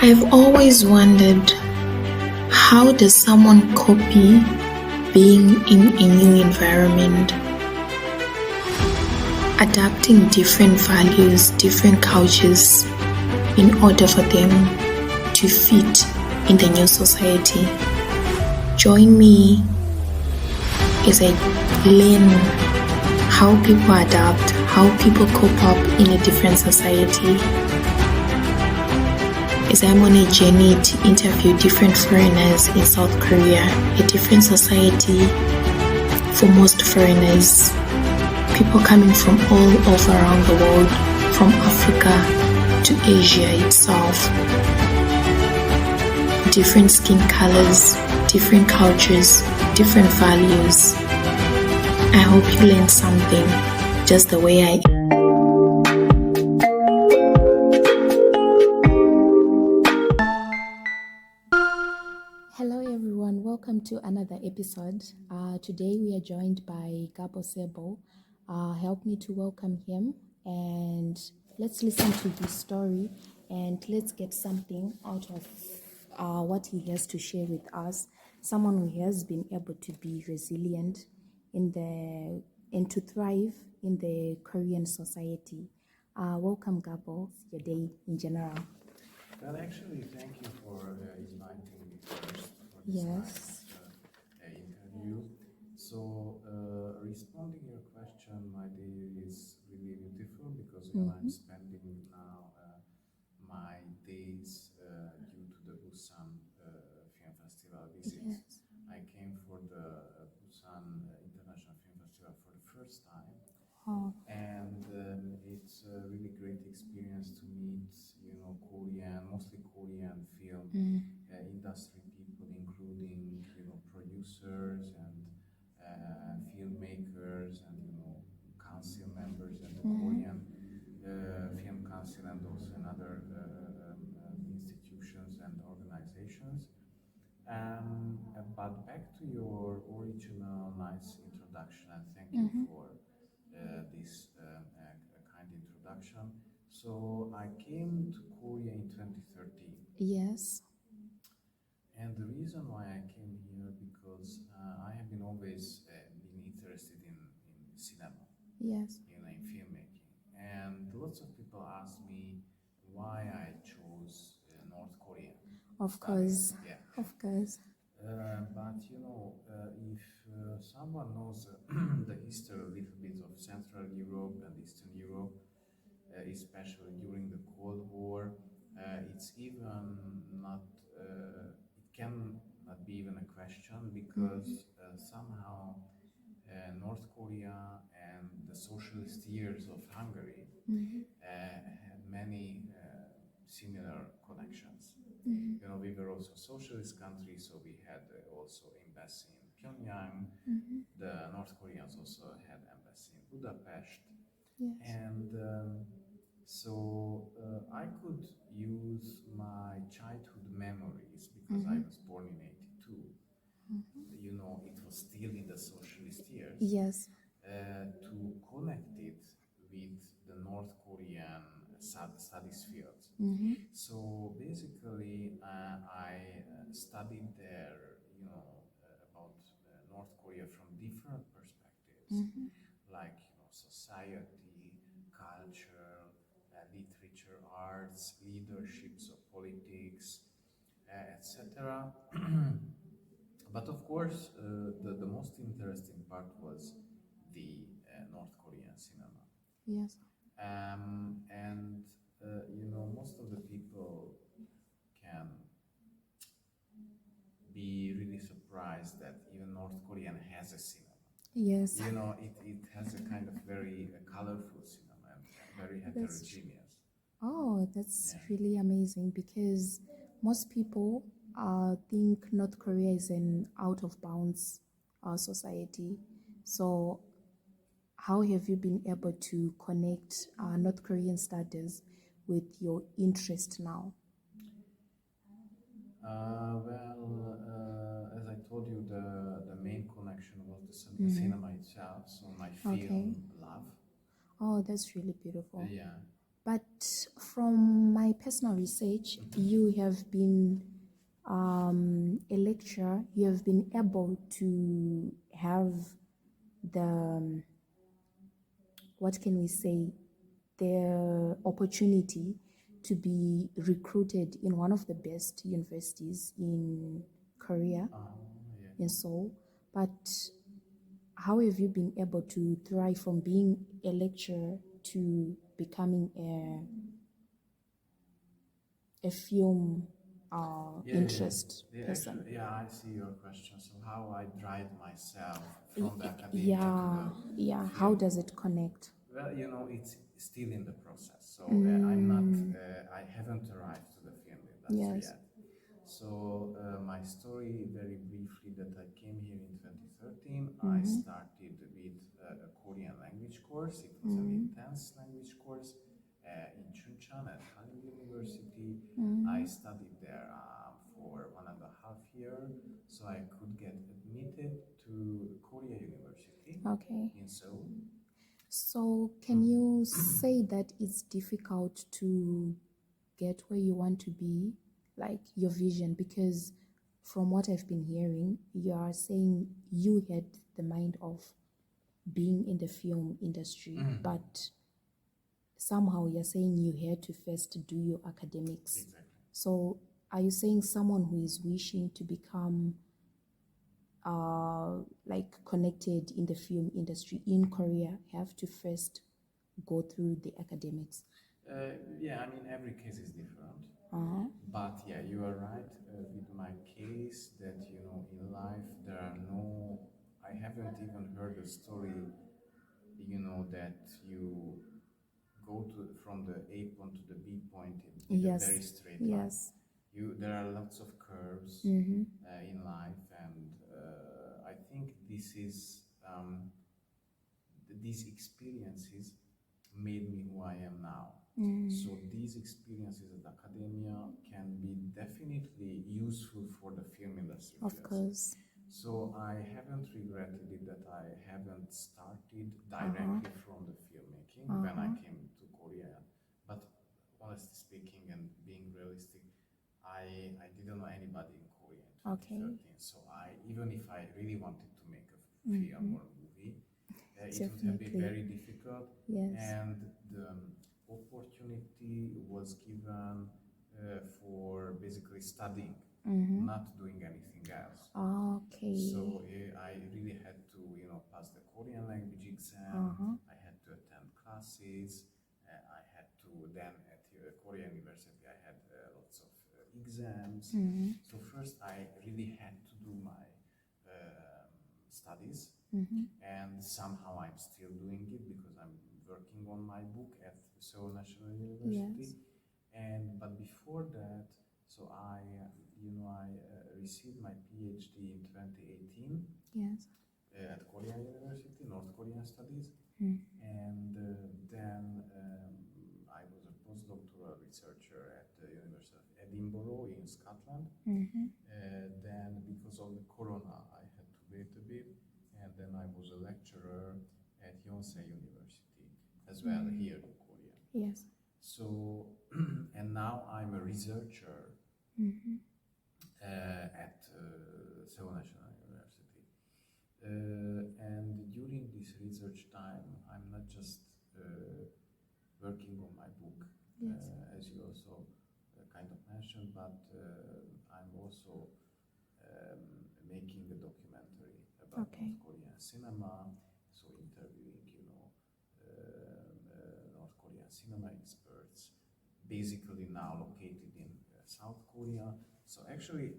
I've always wondered, how does someone copy being in a new environment? Adapting different values, different cultures in order for them to fit in the new society. Join me as I learn how people adapt, how people cope up in a different society. As I'm on a journey to interview different foreigners in South Korea, a different society for most foreigners, people coming from all over around the world, from Africa to Asia itself. Different skin colors, different cultures, different values. I hope you learned something just the way I am. Hello everyone, welcome to another episode. Today we are joined by Gabor Sebo. Help me to welcome him and let's listen to his story and let's get something out of what he has to share with us. Someone who has been able to be resilient and to thrive in the Korean society. Welcome, Gabor, your day in general. Well, actually, thank you for inviting me first for this Yes. nice interview. So, responding your question, my day is really beautiful because I'm spending now my days due to the Busan Film Festival visit. Yes. I came for the Busan International Film Festival for the first time. Oh. And it's a really great experience to meet, mostly Korean film industry people, including, producers and filmmakers and, council members and the Korean Film Council and also in other institutions and organizations. But back to your original nice introduction, and thank you for this kind introduction. So I came to Korea in 2013. Yes. And the reason why I came here because I have been always been interested in cinema, Yes. in filmmaking. And lots of people ask me why I chose North Korea. Of course. Yeah. Of course. But if someone knows the history a little bit of Central Europe and Eastern Europe, especially during the Cold War, it's even not, it can not be even a question because somehow North Korea and the socialist years of Hungary had many similar connections. We were also socialist country, so we had also embassy in Pyongyang. The North Koreans also had embassy in Budapest. Yes. And I could use my childhood memories because I was born in 82. It was still in the socialist years. Yes. To connect it with the North Korean studies fields. So basically, I studied there, about North Korea from different perspectives, like society, culture, literature, arts, leadership, so politics, etc. But of course, the most interesting part was the North Korean cinema. Yes. And most of the people can be really surprised that even North Korean has a cinema. Yes. It has a kind of very colorful cinema and very heterogeneous. Oh, that's Yeah. really amazing because most people think North Korea is an out of bounds society. So, how have you been able to connect North Korean studies with your interest now? As I told you, the main connection was the cinema itself. So my film love. Oh, that's really beautiful. Yeah. But from my personal research, you have been a lecturer. You have been able to have the what can we say, the opportunity to be recruited in one of the best universities in Korea, Yeah. in Seoul. But how have you been able to thrive from being a lecturer to becoming a film interest person? Actually, yeah, I see your question. So how I drive myself Y- from the academia to Yeah, the yeah. How film. does it connect? Well, it's still in the process. So I'm not, I haven't arrived to the film industry Yes. yet. So my story, very briefly, that I came here in 2013. I started with a Korean language course. It was an intense language course in Chuncheon at Hallyu University. I studied there for 1.5 years, so I could get admitted to Korea University Okay. in Seoul. So, can you say that it's difficult to get where you want to be, like your vision? Because from what I've been hearing, you are saying you had the mind of being in the film industry, but somehow you're saying you had to first do your academics. Exactly. So, are you saying someone who is wishing to become like connected in the film industry in Korea have to first go through the academics? Yeah, I mean, every case is different. Uh-huh. But yeah, you are right with my case that, in life there are no, I haven't even heard a story, that you go from the A point to the B point in a very Yes. straight line. Yes. There are lots of curves Mm-hmm. in life, and I think these experiences made me who I am now. So these experiences at academia can be definitely useful for the film industry Of fields. course. So I haven't regretted it that I haven't started directly from the filmmaking when I came to Korea. But honestly speaking and being realistic, I didn't know anybody in Korea in Okay. 2013. So even if I really wanted to make a film or a movie, it would have been Definitely. very difficult. Yes. And the opportunity was given for basically studying, not doing anything else. Okay. So I really had to, pass the Korean language exam. I had to attend classes. I had to then at Korean University I had lots of exams. So first I really had to do my studies, and somehow I'm still doing it because I'm working on my book at Seoul National University. Yes. And but before that, so I received my PhD in 2018 Yes. at Korean University, North Korean Studies, and then I was a postdoctoral researcher at the University of Edinburgh in Scotland. Then, because of the corona, I had to wait a bit, and then I was a lecturer at Yonsei University as well here in Korea. Yes. So, and now I'm a researcher at Seoul National University. And during this research time, I'm not just working on my book, Yes. as you also kind of mentioned, but I'm also making a documentary about Okay. North Korean cinema, so interviewing, North Korean cinema experts, basically now located in South Korea. So actually,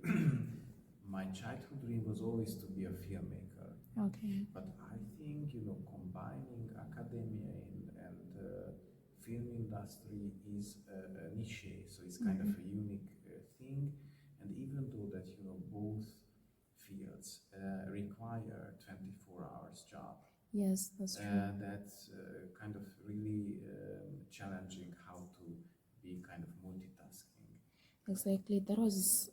my childhood dream was always to be a filmmaker. Okay. But I think, combining academia and film industry is a niche, so it's kind of a unique thing. And even though that, both fields require 24 hours job, Yes, that's true. that's kind of really challenging how to be kind of multitasking. Exactly. That is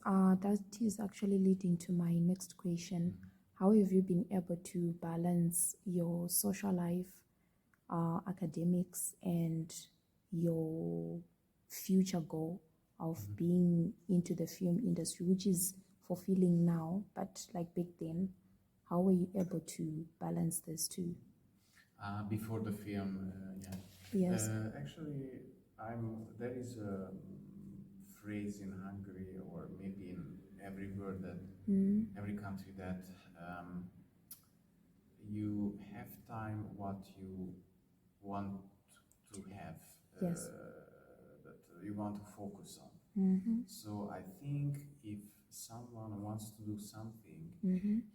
actually leading to my next question. How have you been able to balance your social life, academics, and your future goal of being into the film industry, which is fulfilling now, but like back then, how were you able to balance this two? Before the film, yeah. Yes. Actually, there is a phrase in Hungary, or maybe in every word that every country, that you have time what you want to have, Yes. that you want to focus on. Mm-hmm. So I think if someone wants to do something,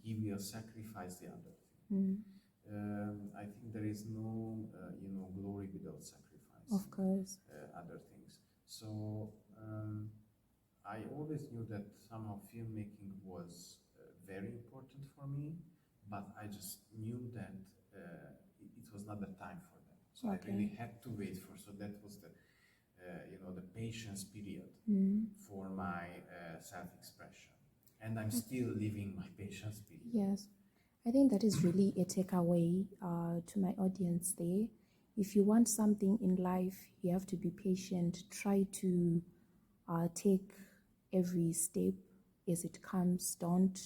he will sacrifice the other thing. I think there is no, glory without sacrificing Of course. other things. So I always knew that somehow filmmaking was very important for me, but I just knew that it was not the time for that. So I really had to wait for. So that was the patience period for my self-expression, and I'm still living my patience period. Yes. I think that is really a takeaway to my audience there. If you want something in life, you have to be patient. Try to take every step as it comes. Don't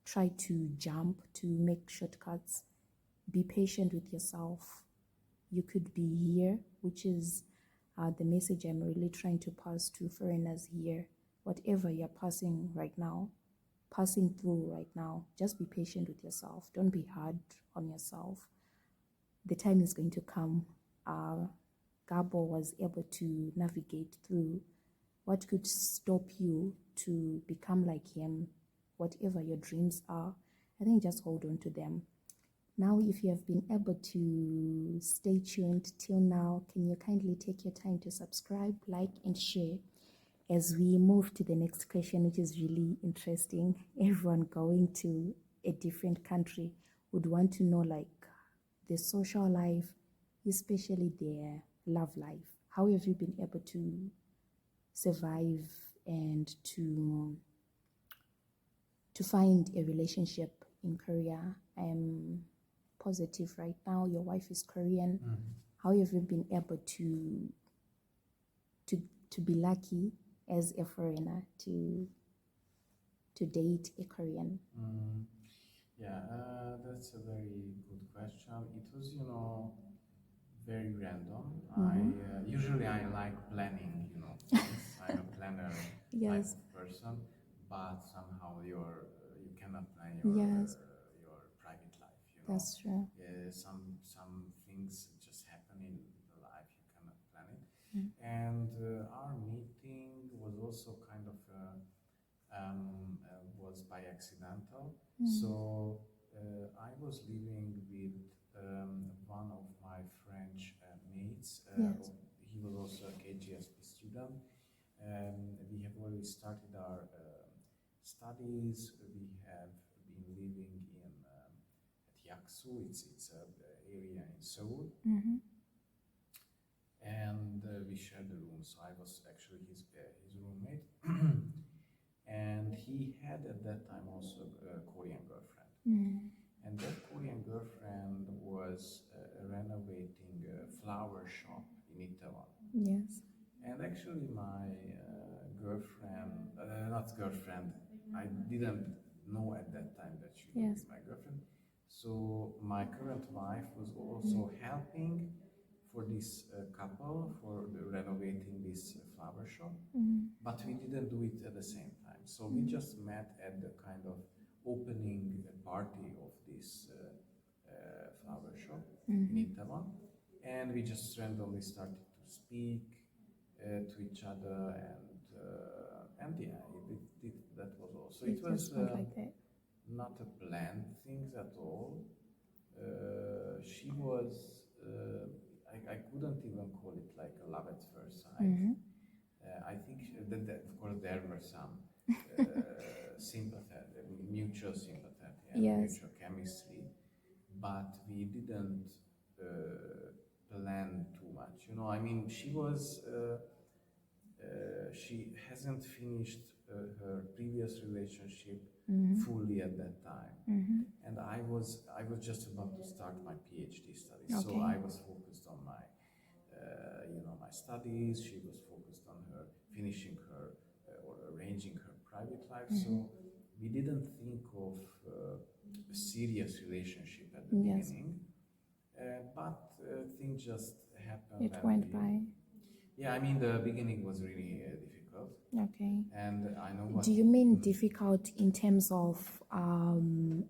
try to jump to make shortcuts. Be patient with yourself. You could be here, which is the message I'm really trying to pass to foreigners here. Whatever you're passing right now, passing through right now, just be patient with yourself. Don't be hard on yourself. The time is going to come. Gabor was able to navigate through. What could stop you to become like him? Whatever your dreams are, I think just hold on to them. Now, if you have been able to stay tuned till now, can you kindly take your time to subscribe, like, and share as we move to the next question, which is really interesting? Everyone going to a different country would want to know, like, the social life, especially their love life. How have you been able to survive and to find a relationship in Korea? I'm positive right now your wife is Korean. How have you been able to be lucky as a foreigner to date a Korean? Yeah, that's a very good question. It was, very random. Usually I like planning, things. I'm a planner type Yes. of person, but somehow you cannot plan Yes, your private life. that's true. Some things just happen in the life, you cannot plan it. And our meeting was also kind of was by accidental. So I was living with one of my French mates. Yes. He was also a KGSP student. We have already started our studies. We have been living in at Yaksu. It's a area in Seoul, and we shared the room. So I was actually his roommate, and he had at that time also a Korean girlfriend. And that Korean girlfriend was renovating a flower shop in Italy. Yes. And actually, my not girlfriend, I didn't know at that time that she would be Yes. my girlfriend. So my current wife was also helping for this couple for renovating this flower shop, but we didn't do it at the same time. So we just met at the kind of opening party of this flower shop in Italy, and we just randomly started to speak to each other, and yeah, that was all. So it It was just went like that. not a planned thing at all. She was, I couldn't even call it like a love at first sight. I think that of course there were some sympathy, mutual sympathy, and Yes. mutual chemistry, but we didn't plan too much. I mean, she hasn't finished her previous relationship fully at that time, and I was just about to start my PhD studies, so Okay. I was focused on my my studies. She was focused on her finishing her or arranging her private life. So we didn't think of a serious relationship at the Yes. beginning. But things just happened. It went by. Yeah, I mean, the beginning was really difficult. Okay. And I know what. Do you mean difficult in terms of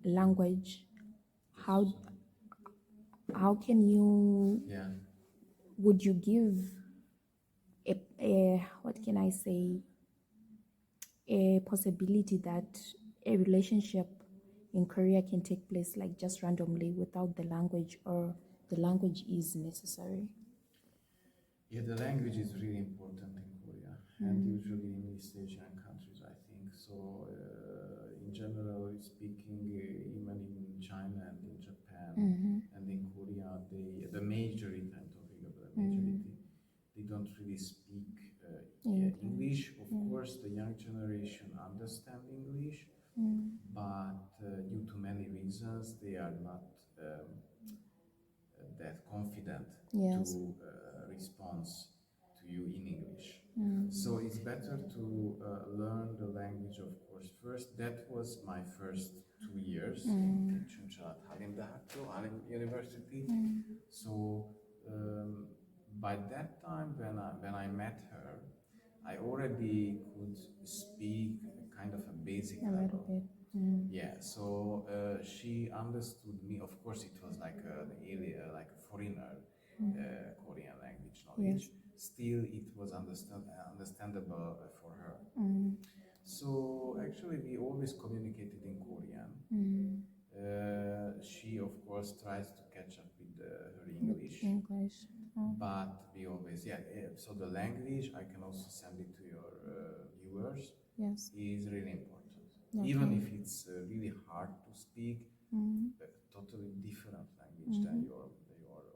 language? How can you, Yeah. would you give a what can I say, a possibility that a relationship in Korea can take place like just randomly without the language, or the language is necessary? Yeah, the language is really important in Korea, and usually in East Asian countries, I think. So, in general speaking, even in China and in Japan and in Korea, the majority, I'm talking about the majority, they don't really speak English. Of course, the young generation understand English, but due to many reasons, they are not that confident Yes. to respond to you in English. So it's better to learn the language, of course, first. That was my first 2 years in Csuncsalat Halim University. So by that time, when I met her, I already could speak kind of a basic A little level. bit. Yeah, so she understood me. Of course, it was like an alien, like a foreigner Korean language knowledge. Still, it was understandable for her. So actually, we always communicated in Korean. She, of course, tries to catch up with her English. English. But we always, yeah. So the language, I can also send it to your viewers. Yes. Is really important. Okay. Even if it's really hard to speak, a totally different language than your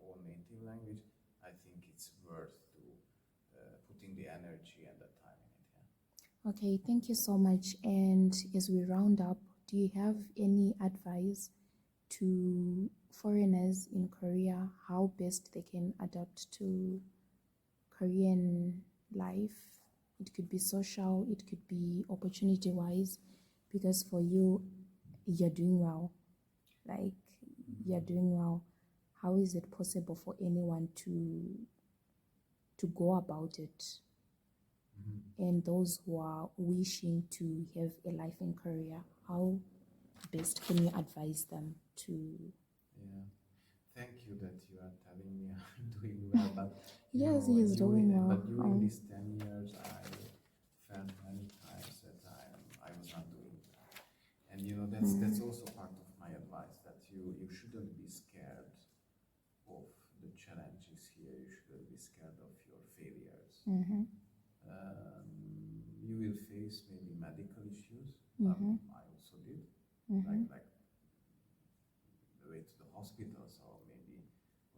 own native language, I think it's worth to putting the energy and the time in it. Yeah. Okay, thank you so much. And as we round up, do you have any advice to foreigners in Korea, how best they can adapt to Korean life? It could be social, it could be opportunity wise, because for you, you're doing well. Like, you're doing well. How is it possible for anyone to go about it? And those who are wishing to have a life in Korea, how best can you advise them to? Yeah. Thank you that you are telling me I'm doing well, but Yes, he is doing well. But during these 10 years, I felt many times that I was not doing well, and that's also part of my advice, that you shouldn't be scared of the challenges here. You shouldn't be scared of your failures. You will face maybe medical issues. I also did, like the way to the hospital. So maybe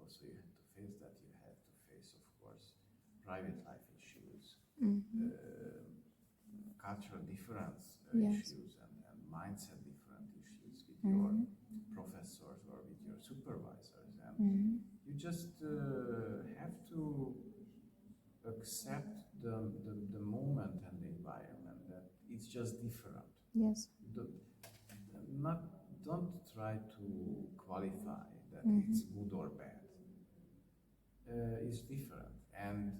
also you had to face that. You had to face, of course, private life issues, cultural difference issues, and mindset different issues with your professors or with your supervisors. And you just have to accept the moment and the environment, that it's just different. Yes. Not Don't try to qualify that it's good or bad. It's different, and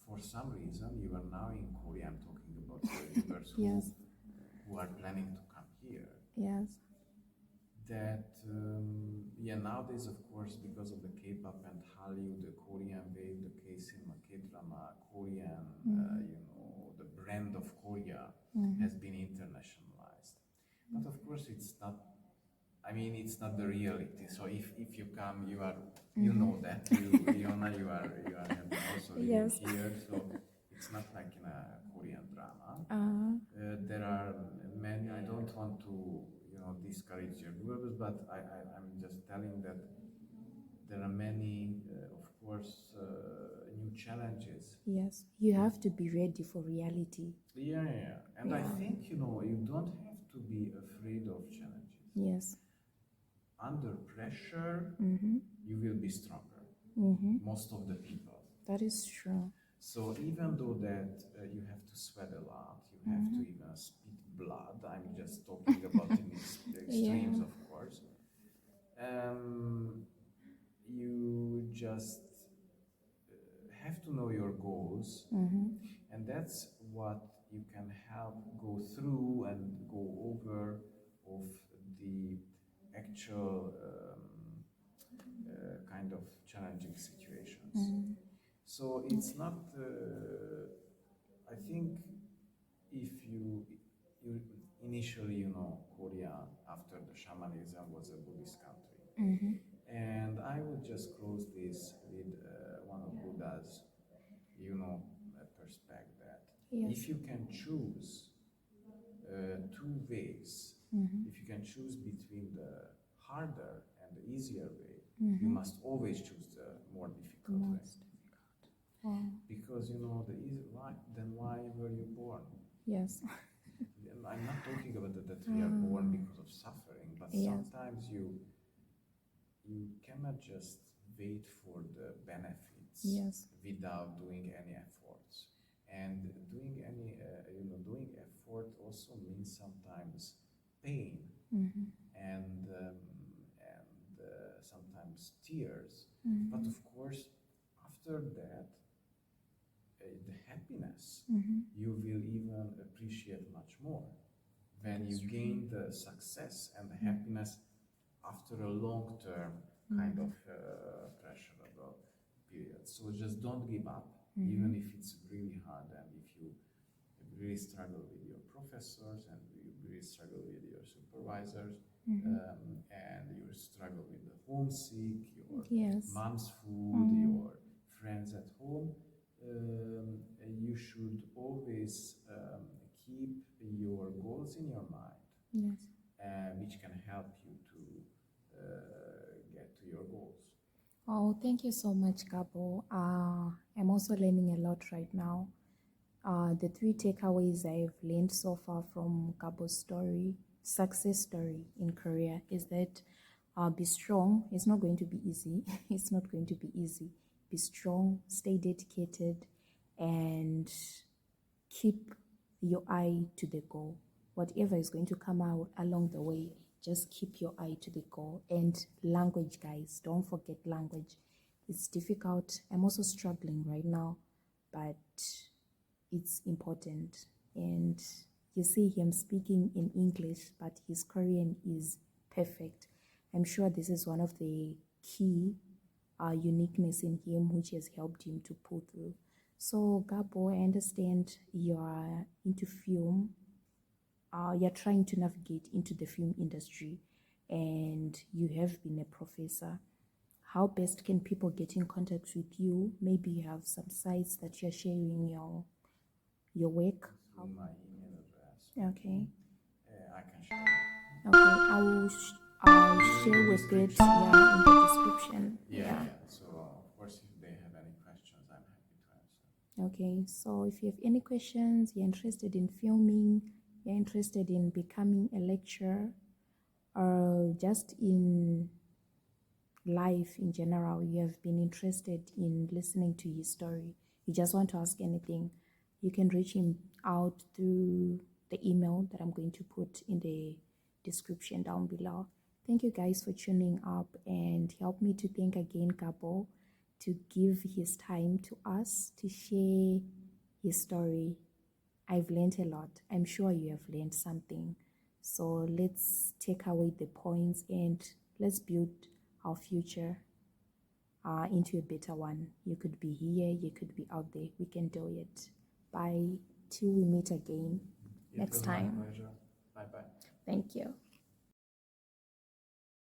for some reason you are now in Korea. I'm talking about the viewers Yes. who are planning to come here. Yes. That nowadays, of course, because of the K-pop and Hallyu, the Korean wave, the K-cinema, K-drama, Korean, the brand of Korea has been internationalized. But of course, it's not. I mean, it's not the reality. So if you come, you are, you know that you are also living Yes. here. So it's not like in a Korean drama. There are many. I don't want to discourage your viewers, but I'm just telling that there are many, of course, new challenges. Yes. You have to be ready for reality. Yeah. And I think you don't have to be afraid of challenges. Yes. Under pressure, you will be stronger. Most of the people. That is true. So even though that you have to sweat a lot, you have to even spit blood. I'm just talking about in extremes, Yeah. of course. You just have to know your goals, and that's what you can help go through and go over of the actual kind of challenging situations. So it's not. I think if you initially, Korea after the shamanism was a Buddhist country, and I would just close this with one of Buddha's, perspective that Yes. if you can choose two ways, if you can choose between the harder and the easier way, you must always choose the more difficult way. Most difficult. Wow. Because the easy why then why were you born? Yes. And I'm not talking about that we are born because of suffering, but Yes. sometimes you cannot just wait for the benefits Yes. without doing any efforts. And doing effort also means sometimes pain and sometimes tears. But of course, after that, the happiness you will even appreciate much more when you gain the success and the happiness after a long term kind of pleasurable period. So just don't give up, even if it's really hard and if you really struggle with your professors and you really struggle with your supervisors and you struggle with the homesick, your Yes. mom's food, your friends at home. You should always keep your goals in your mind, Yes. which can help you to get to your goals. Oh, thank you so much, Gabo. I'm also learning a lot right now. The three takeaways I've learned so far from Gabo's story, success story in Korea, is that be strong. It's not going to be easy. It's not going to be easy. Be strong, stay dedicated, and keep your eye to the goal. Whatever is going to come out along the way, just keep your eye to the goal. And language, guys, don't forget language. It's difficult. I'm also struggling right now, but it's important. And you see him speaking in English, but his Korean is perfect. I'm sure this is one of the key uniqueness in him which has helped him to pull through. So Gabo, I understand you are into film. You're trying to navigate into the film industry and you have been a professor. How best can people get in contact with you? Maybe you have some sites that you're sharing your work. Through my email address. Okay. I can share it. Okay. I'll share with it, yeah, in the description. Yeah. So of course, if they have any questions, I'm happy to answer. Okay, so if you have any questions, you're interested in filming, you're interested in becoming a lecturer, or just in life in general, you have been interested in listening to his story, you just want to ask anything, you can reach him out through the email that I'm going to put in the description down below. Thank you guys for tuning up, and help me to thank again Gabo to give his time to us to share his story. I've learned a lot. I'm sure you have learned something. So let's take away the points and let's build our future into a better one. You could be here, you could be out there. We can do it. Bye. Till we meet again next time. It was my pleasure. Bye bye. Thank you.